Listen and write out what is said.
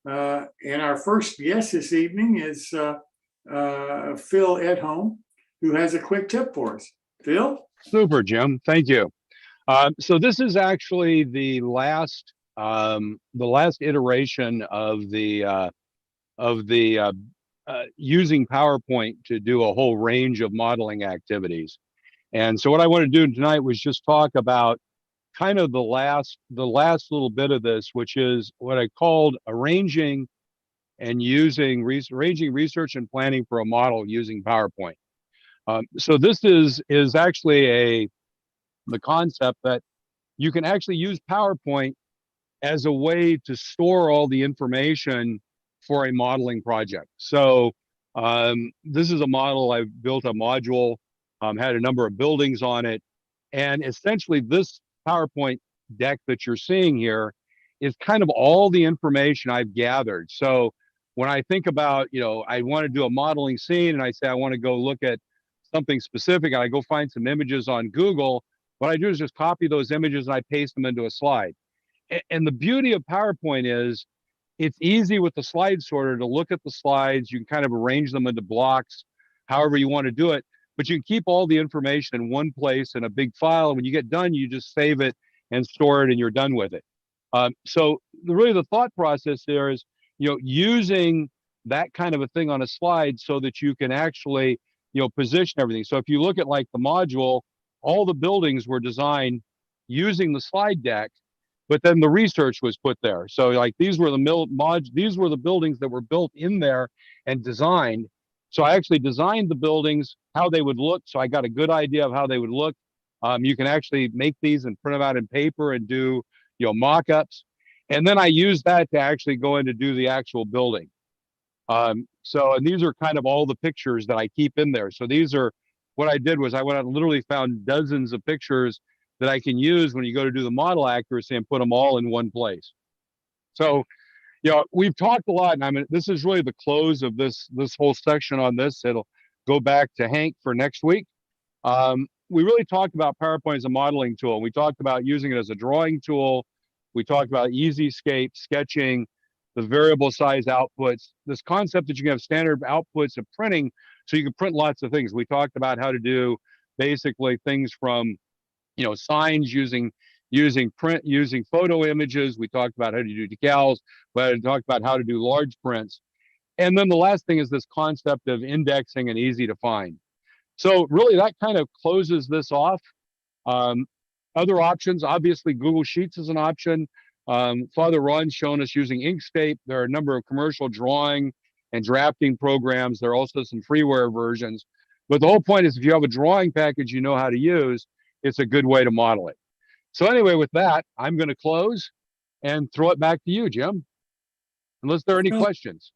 And our first guest this evening is Phil Edholm, who has a quick tip for us. Phil? Super, Jim. Thank you. So this is actually the last iteration of the using PowerPoint to do a whole range of modeling activities. And so what I want to do tonight was just talk about kind of the last little bit of this, which is what I called arranging research and planning for a model using PowerPoint. So this is actually the concept that you can actually use PowerPoint as a way to store all the information for a modeling project. So this is a model. I've built a module, had a number of buildings on it. And essentially this PowerPoint deck that you're seeing here is kind of all the information I've gathered. So when I think about, I want to do a modeling scene and I say, I want to go look at something specific and I go find some images on Google, what I do is just copy those images and I paste them into a slide. And the beauty of PowerPoint is it's easy with the slide sorter to look at the slides. You can kind of arrange them into blocks, however you want to do it, but you can keep all the information in one place in a big file. And when you get done, you just save it and store it and you're done with it. So really the thought process there is, using that kind of a thing on a slide so that you can actually, position everything. So if you look at like the module, all the buildings were designed using the slide deck, but then the research was put there. So like these were the buildings that were built in there and designed. So I actually designed the buildings, how they would look. So I got a good idea of how they would look. You can actually make these and print them out in paper and do, mock-ups. And then I use that to actually go in to do the actual building. And these are kind of all the pictures that I keep in there. So these are, what I did was I went out and literally found dozens of pictures that I can use when you go to do the model accuracy and put them all in one place. So, we've talked a lot, and this is really the close of this whole section on this. It'll go back to Hank for next week. We really talked about PowerPoint as a modeling tool. We talked about using it as a drawing tool. We talked about EasyScape, sketching, the variable size outputs, this concept that you can have standard outputs of printing, so you can print lots of things. We talked about how to do basically things from, signs using photo images. We talked about how to do decals. We talked about how to do large prints. And then the last thing is this concept of indexing and easy to find. So really that kind of closes this off. Other options, obviously Google Sheets is an option. Father Ron's shown us using Inkscape. There are a number of commercial drawing and drafting programs. There are also some freeware versions. But the whole point is if you have a drawing package you know how to use, it's a good way to model it. So anyway, with that, I'm going to close and throw it back to you, Jim, unless there are any questions.